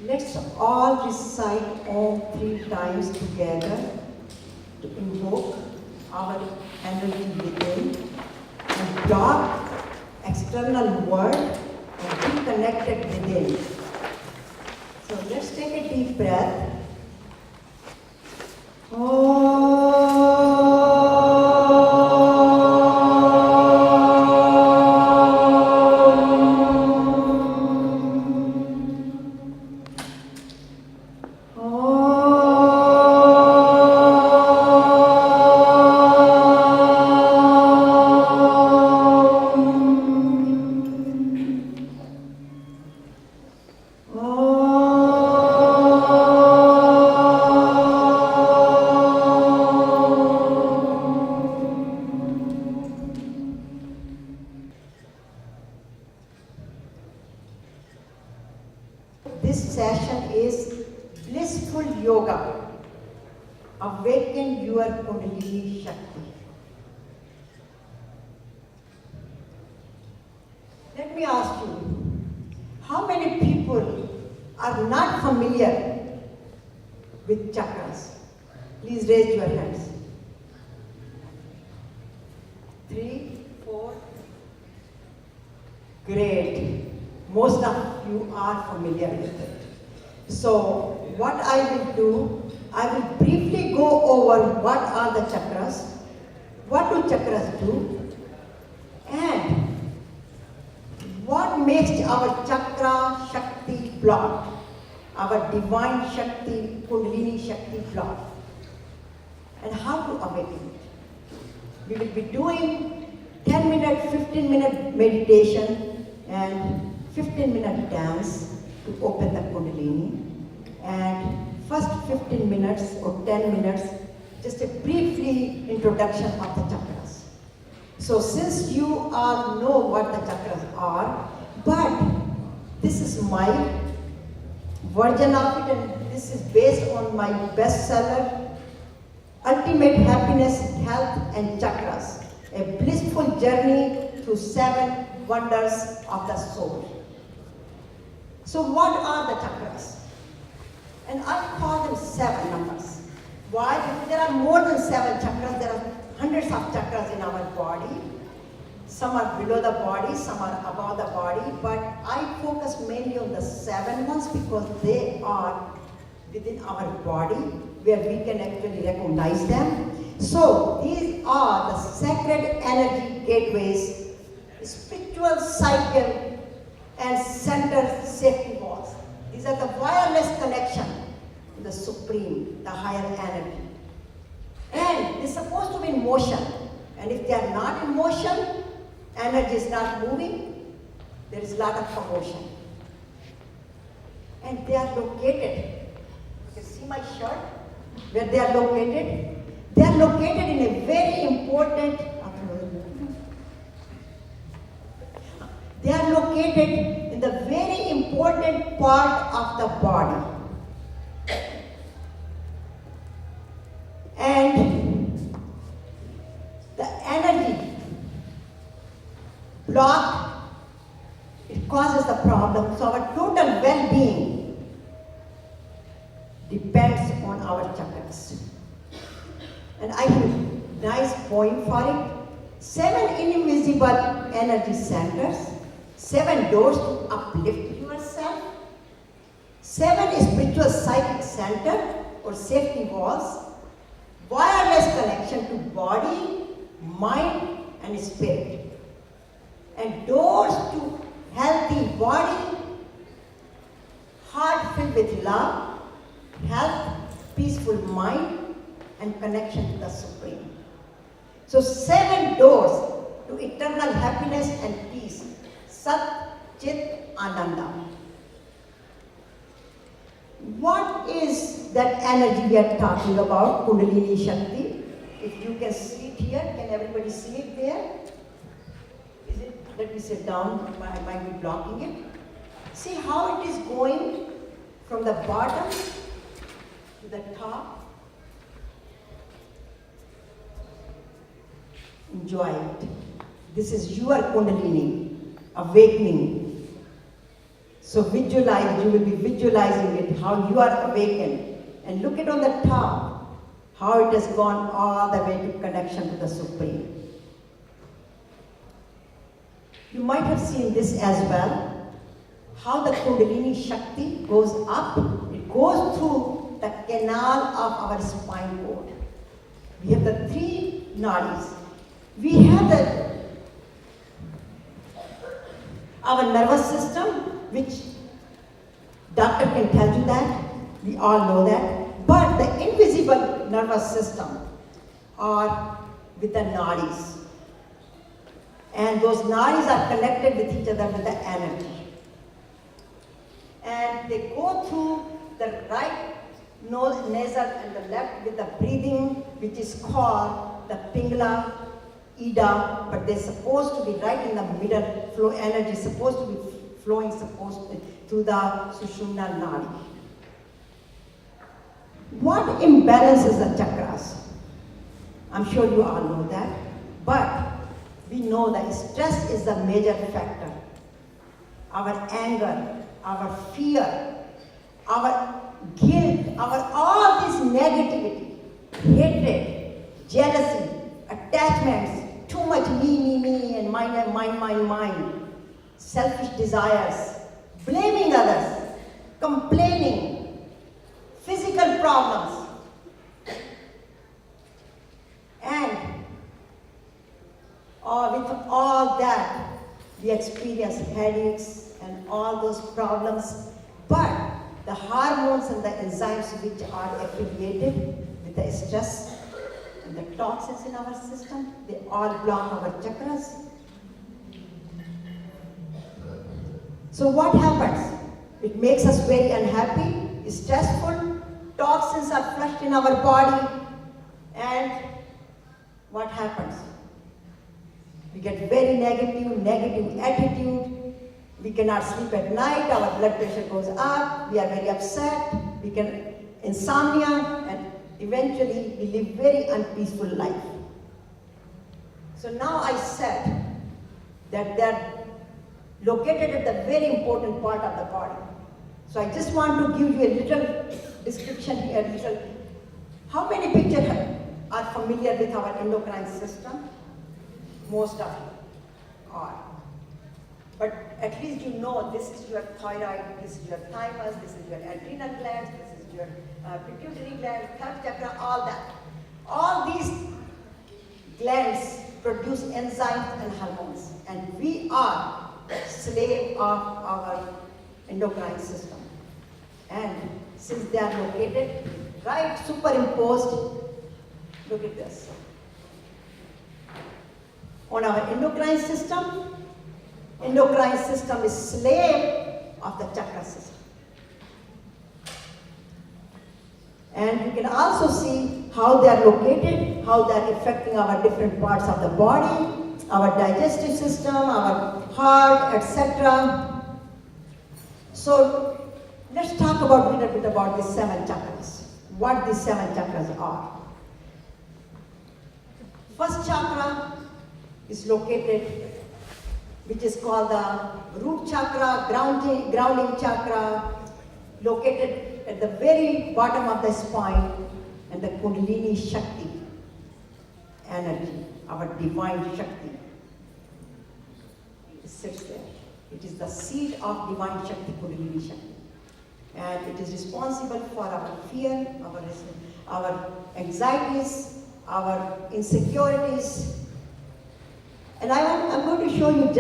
Let's all recite Om 3 times together to invoke our energy within and block external world and be connected within. So let's take a deep breath. This session is blissful yoga. Awaken your Kundalini Shakti. Let me ask you, how many people are not familiar with chakras? Please raise your hands. 3, 4. Great. Most of you are familiar with it. So what I will do, I will briefly go over what are the chakras, what do chakras do, and what makes our chakra Shakti block, our divine Shakti, Kundalini Shakti block, and how to awaken it. We will be doing 10-minute, 15-minute meditation and 15-minute dance to open the Kundalini, and first 15 minutes or 10 minutes, just a briefly introduction of the chakras. So since you all know what the chakras are, but this is my version of it, and this is based on my bestseller, Ultimate Happiness, Health and Chakras, a blissful journey through 7 wonders of the soul. So what are the chakras? And I call them 7 numbers. Why? Because there are more than 7 chakras. There are hundreds of chakras in our body. Some are below the body, some are above the body, but I focus mainly on the 7 ones because they are within our body where we can actually recognize them. So these are the sacred energy gateways, spiritual cycle, and center safety walls. These are the wireless connection to the Supreme, the higher energy. And they're supposed to be in motion. And if they are not in motion, energy is not moving, there is a lot of commotion. And they are located. You can see my shirt, where they are located. They are located in a very important, they are located in the very important part of the body. And the energy block, it causes the problem. So our total well-being depends on our chakras. And I have a nice poem for it. 7 invisible energy centers, 7 doors to uplift yourself, 7 spiritual psychic center or safety walls, wireless connection to body, mind and spirit, and doors to healthy body, heart filled with love, health, peaceful mind and connection to the Supreme. So 7 doors to eternal happiness and peace. Sat, Chit, Ananda. What is that energy we are talking about, Kundalini Shakti? If you can see it here, can everybody see it there? Is it? Let me sit down, I might be blocking it. See how it is going from the bottom to the top. Enjoy it. This is your Kundalini, awakening. So visualize, you will be visualizing it, how you are awakened. And look at on the top, how it has gone all the way to connection to the Supreme. You might have seen this as well, how the Kundalini Shakti goes up. It goes through the canal of our spine cord. We have the 3 nadis. We have our nervous system, which doctor can tell you that. We all know that. But the invisible nervous system are with the nadis. And those nadis are connected with each other with the energy. And they go through the right nasal and the left with the breathing, which is called the Pingala, Ida, but they're supposed to be right in the middle. Flow energy is supposed to be flowing through the Sushumna Nadi. What imbalances the chakras? I'm sure you all know that, but we know that stress is the major factor. Our anger, our fear, our guilt, all this negativity, hatred, jealousy, attachments, too much me, and mine, selfish desires, blaming others, complaining, physical problems, and with all that, we experience headaches and all those problems. But the hormones and the enzymes which are affiliated with the stress and the toxins in our system, they all block our chakras. So what happens? It makes us very unhappy, stressful, toxins are flushed in our body, and what happens? We get very negative attitude. We cannot sleep at night, our blood pressure goes up, we are very upset, we get insomnia, and eventually we live very unpeaceful life. So now I said that they're located at the very important part of the body. So I just want to give you a little description here, how many pictures are familiar with our endocrine system? Most of you are. But at least you know this is your thyroid, this is your thymus, this is your adrenal glands, this is your pituitary gland, third chakra, all that. All these glands produce enzymes and hormones, and we are slave of our endocrine system. And since they are located right superimposed, look at this. On our endocrine system is slave of the chakra system. And you can also see how they are located, how they are affecting our different parts of the body, our digestive system, our heart, etc. So let's talk about a little bit about the 7 chakras, what these 7 chakras are. First chakra is located, which is called the root chakra, grounding chakra, located at the very bottom of the spine, and the Kundalini Shakti energy, our divine Shakti, it sits there. It is the seat of divine Shakti, Kundalini Shakti. And it is responsible for our fear, our anxieties, our insecurities. And I'm going to show you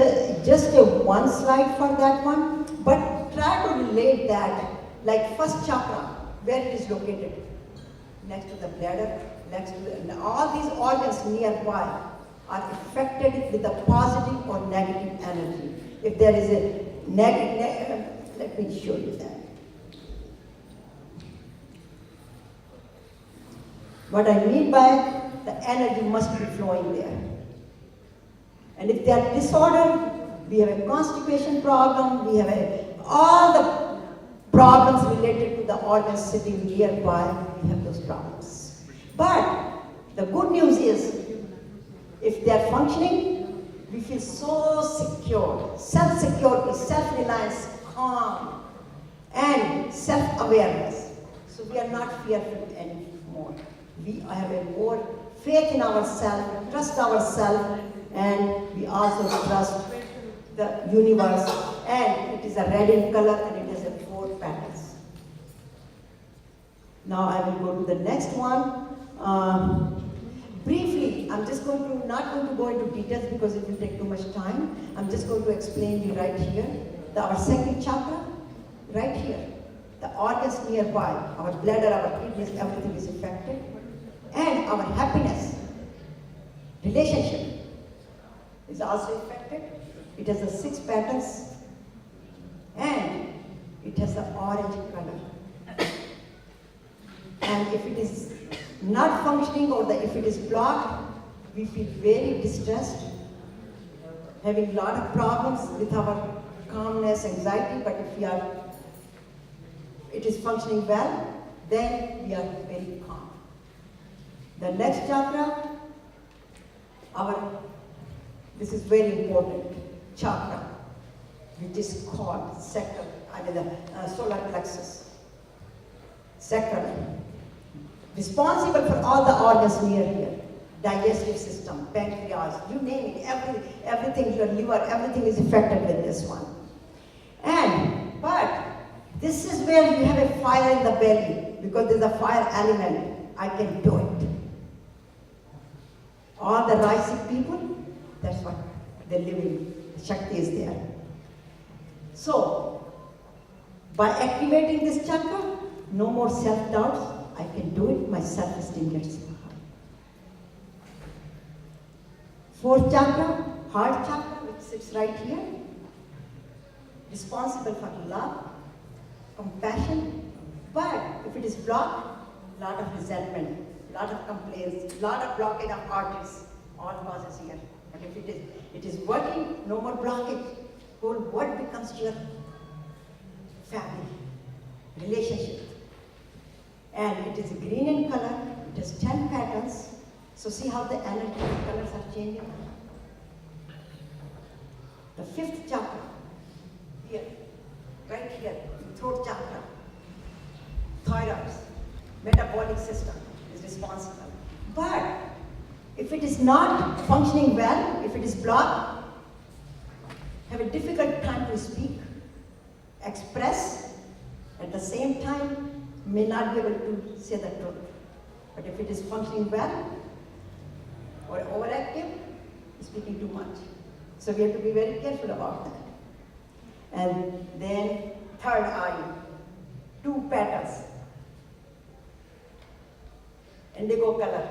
just one slide for that one, but try to relate that, like first chakra, where it is located, next to the bladder, and all these organs nearby are affected with a positive or negative energy. If there is a negative, let me show you that. What I mean by the energy must be flowing there. And if they are disordered, we have a constipation problem, we have all the problems related to the organs sitting nearby, we have those problems. But the good news is, if they are functioning, we feel so secure, self-security, self-reliance, calm, and self-awareness. So we are not fearful anymore. We have a more faith in ourselves, trust ourselves, and we also trust the universe. And it is a red in color and it has a 4 petals. Now I will go to the next one. Briefly, I'm just not going to go into details because it will take too much time. I'm just going to explain you right here. Our second chakra, right here. The organs nearby, our bladder, our kidneys, everything is affected. And our happiness, relationship is also affected. It has the 6 petals and it has the orange color. And if it is not functioning or if it is blocked, we feel very distressed, having a lot of problems with our calmness, anxiety, but if it is functioning well, then we are very calm. The next chakra, this is very important, chakra, which is called Solar-Plexus. Sacral. Responsible for all the organs near here. Digestive system, pancreas, you name it, everything, your liver, everything is affected with this one. But this is where you have a fire in the belly, because there's a fire element. I can do it. All the rising people, that's what they're living. The Shakti is there. So, by activating this chakra, no more self-doubts. I can do it. My self-esteem gets high. 4th chakra, heart chakra, which sits right here, responsible for love, compassion. But if it is blocked, a lot of resentment, a lot of complaints, a lot of blockage of arteries, all causes here. But if it is working, no more blockage. Whole world becomes your family, relationship. And it is green in color, it has 10 petals. So see how the energy colors are changing? The 5th chakra, here, right here, throat chakra, thyroid, metabolic system is responsible. But if it is not functioning well, if it is blocked, have a difficult time to speak, express, at the same time, may not be able to say the truth. But if it is functioning well or overactive, speaking too much. So we have to be very careful about that. And then 3rd eye, 2 petals, indigo color,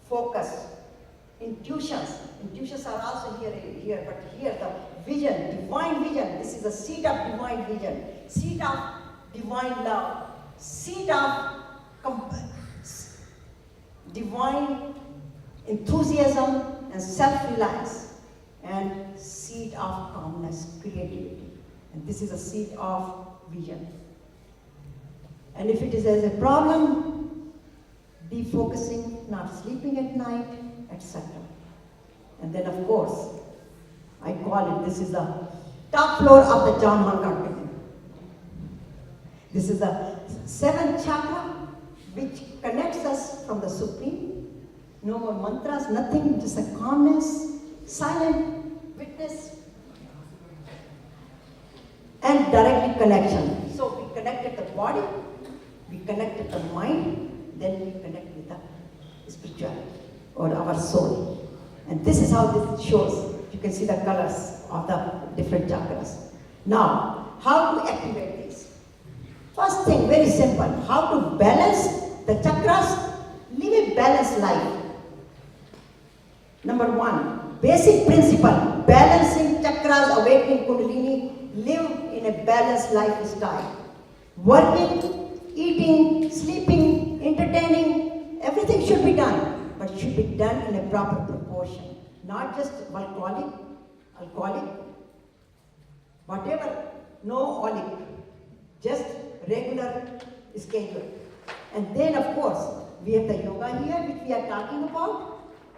focus, intuitions. Intuitions are also here, but here the vision, divine vision. This is the seat of divine vision, seat of divine love, seat of divine enthusiasm and self-reliance, and seat of calmness, creativity. And this is a seat of vision. And if it is as a problem, defocusing, not sleeping at night, etc. And then of course, I call it, this is the top floor of the John Hancock building. This is the 7th chakra, which connects us from the Supreme. No more mantras, nothing, just a calmness, silent witness, and directly connection. So we connected the body, we connected the mind, then we connect with the spirituality or our soul. And this is how this shows. You can see the colors of the different chakras. Now, how to activate these? First thing, very simple. How to balance the chakras? Live a balanced life. Number 1, basic principle, balancing chakras, awakening Kundalini, live in a balanced lifestyle. Working, eating, sleeping, entertaining, everything should be done, but should be done in a proper proportion. Not just alcoholic, whatever, no alcoholic, just regular schedule. And then of course, we have the yoga here, which we are talking about.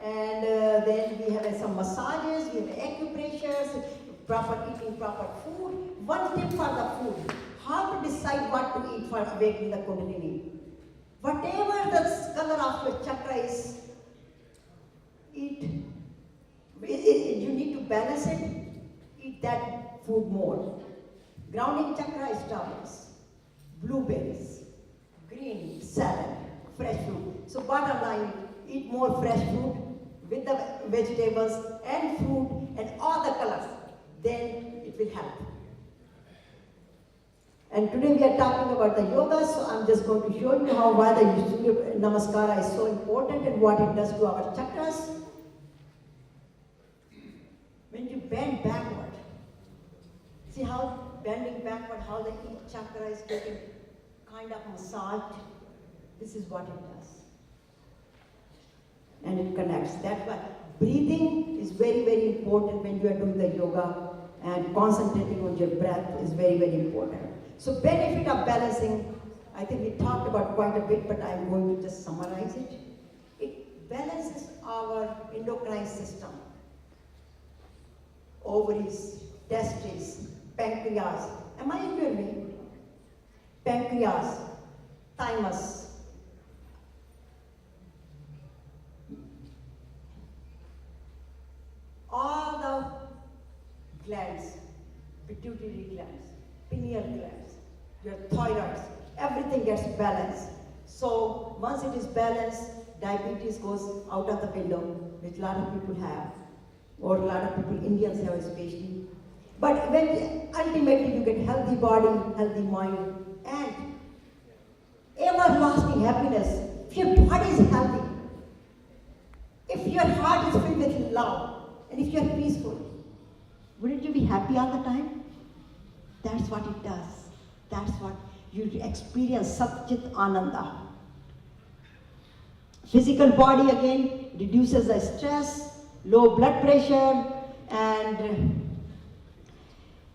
And then we have some massages, we have acupressures, eating proper food. One tip for the food, how to decide what to eat for awakening the Kundalini. Whatever the color of your chakra is, eat. You need to balance it, eat that food more. Grounding chakra is strawberries, blueberries, green salad, fresh fruit. So bottom line, eat more fresh fruit with the vegetables and fruit and all the colors. Then it will help. And today we are talking about the yoga, so I'm just going to show you why the Namaskara is so important and what it does to our chakras. When you bend backward, see how bending backward, how the each chakra is getting kind of massaged. This is what it does. And it connects. That's why breathing is very, very important when you are doing the yoga, and concentrating on your breath is very, very important. So benefit of balancing, I think we talked about quite a bit, but I'm going to just summarize it. It balances our endocrine system. Ovaries, testes, pancreas. Am I hearing me? Pancreas, thymus. All the glands, pituitary glands, pineal glands, your thyroids, everything gets balanced. So once it is balanced, diabetes goes out of the window, which a lot of people have, or a lot of people, Indians have especially. But when ultimately you get healthy body, healthy mind, and everlasting happiness, if your body is healthy, if your heart is filled with love, and if you are peaceful, wouldn't you be happy all the time? That's what it does. That's what you experience, Satchit Ananda. Physical body again reduces the stress, low blood pressure, and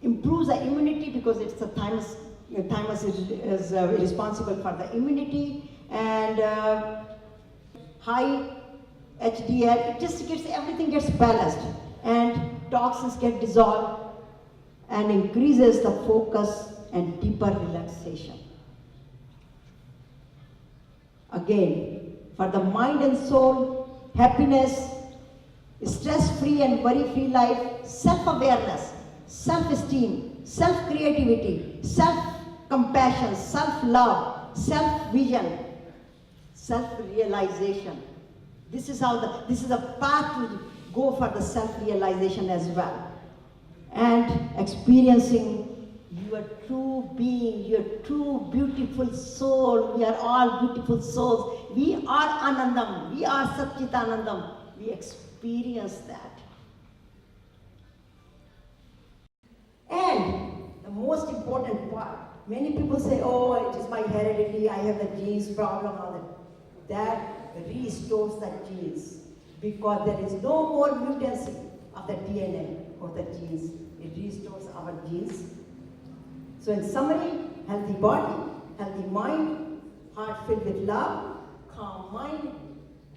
improves the immunity because it's the thymus. The thymus is responsible for the immunity, and high HDL, it just gets, everything gets balanced, and toxins get dissolved, and increases the focus and deeper relaxation. Again, for the mind and soul, happiness, stress-free and worry-free life, self-awareness, self-esteem, self-creativity, self-compassion, self-love, self-vision, self-realization. This is a path to go for the self-realization as well. And experiencing your true being, your true beautiful soul. We are all beautiful souls. We are Anandam. We are Satchitanandam. We experience that. And the most important part, many people say, oh, it is my heredity, I have the genes problem, all that restores the genes, because there is no more mutancy of the DNA or the genes. It restores our genes. So in summary, healthy body, healthy mind, heart filled with love, calm mind,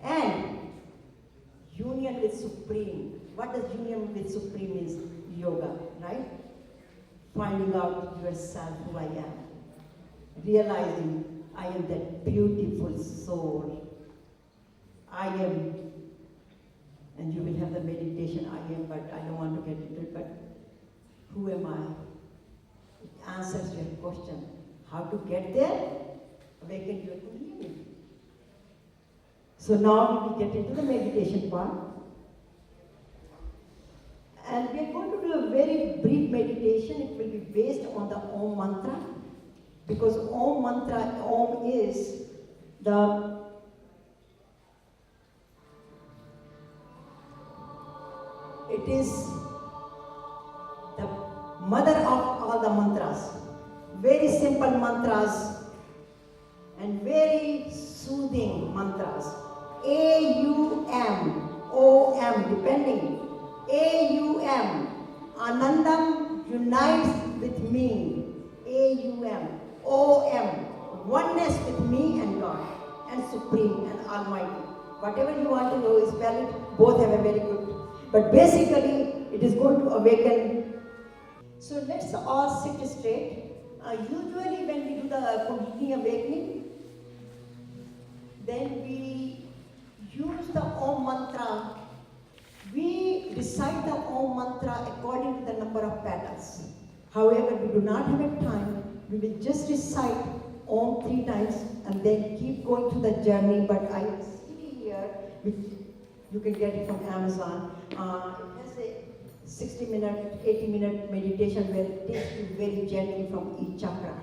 and union with Supreme. What does union with Supreme means? Yoga, right? Finding out yourself, who I am. Realizing I am that beautiful soul. I am, and you will have the meditation I am, but I don't want to get into it, but who am I? It answers your question. How to get there? Awaken your Kundalini. So now we get into the meditation part. And we are going to do a very brief meditation. It will be based on the Om mantra, because Om mantra, Om is the it is the mother of all the mantras. Very simple mantras and very soothing mantras. A-U-M, O-M, depending. A-U-M, Anandam unites with me. A-U-M, O-M, oneness with me and God, and Supreme and Almighty. Whatever you want to know is valid, both have a very good. But basically, it is going to awaken So let's all sit straight. Usually when we do the Kundalini awakening, then we use the Om mantra. We recite the Om mantra according to the number of petals. However, we do not have time. We will just recite Om 3 times and then keep going through the journey. But I have a CD here, which you can get it from Amazon. It has a 60-minute, 80-minute meditation where it takes you very gently from each chakra.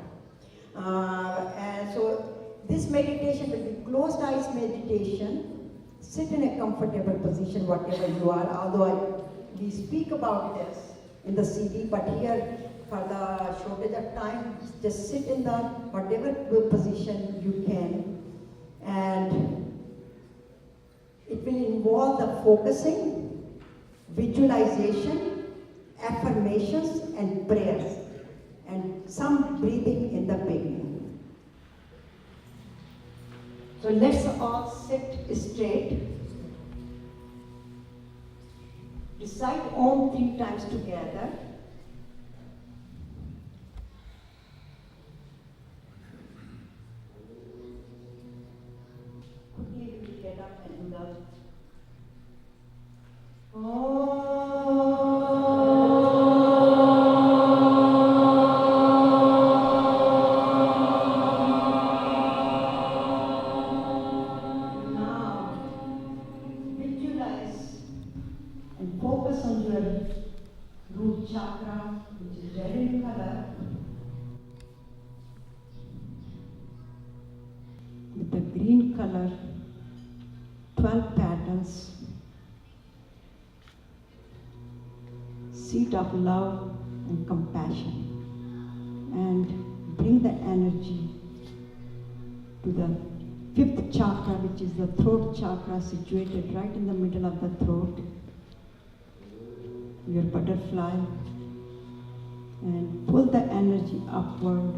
And so this meditation will be closed eyes meditation. Sit in a comfortable position, whatever you are. Although we speak about this in the CD, but here for the shortage of time, just sit in the whatever position you can. And it will involve the focusing, visualization, affirmations, and prayers, and some breathing in the beginning. So let's all sit straight. Recite Om 3 times together. Quickly we will get up and do the chakra, which is red in color, with the green color, 12 patterns, seed of love and compassion, and bring the energy to the 5th chakra, which is the throat chakra, situated right in the middle of the throat, your butterfly, and pull the energy upward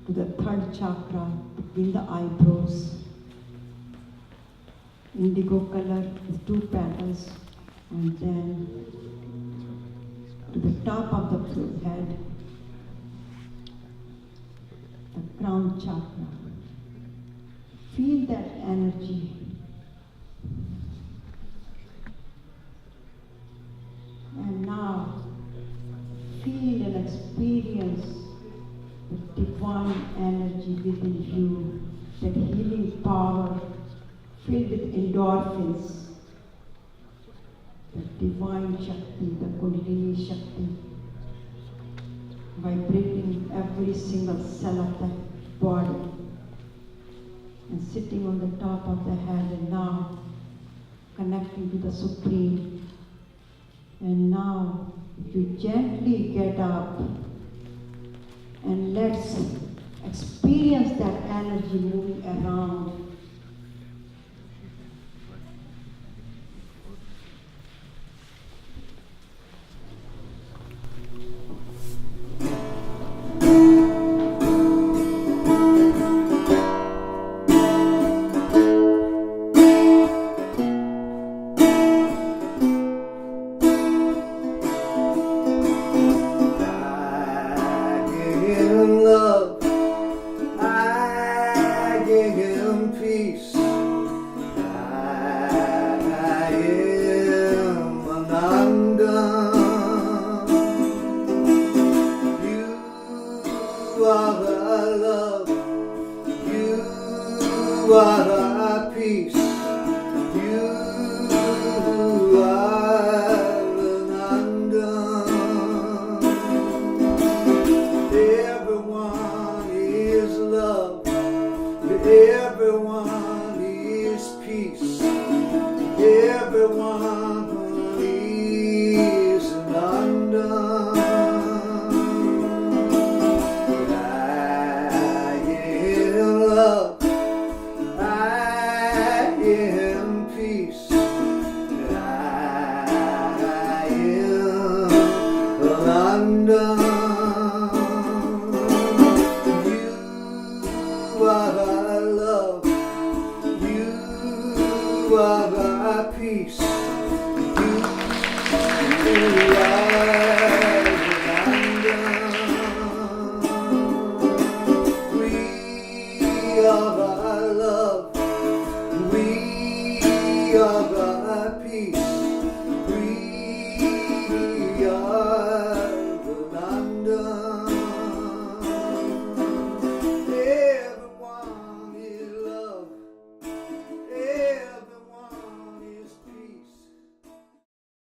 to the 3rd chakra, between the eyebrows, indigo color with 2 petals, and then to the top of the head, the crown chakra. Feel that energy. And now, feel and experience the divine energy within you, that healing power filled with endorphins, the divine Shakti, the Kundalini Shakti, vibrating every single cell of the body and sitting on the top of the head, and now connecting to the Supreme. And now, if you gently get up, and let's experience that energy moving around. You are peace. You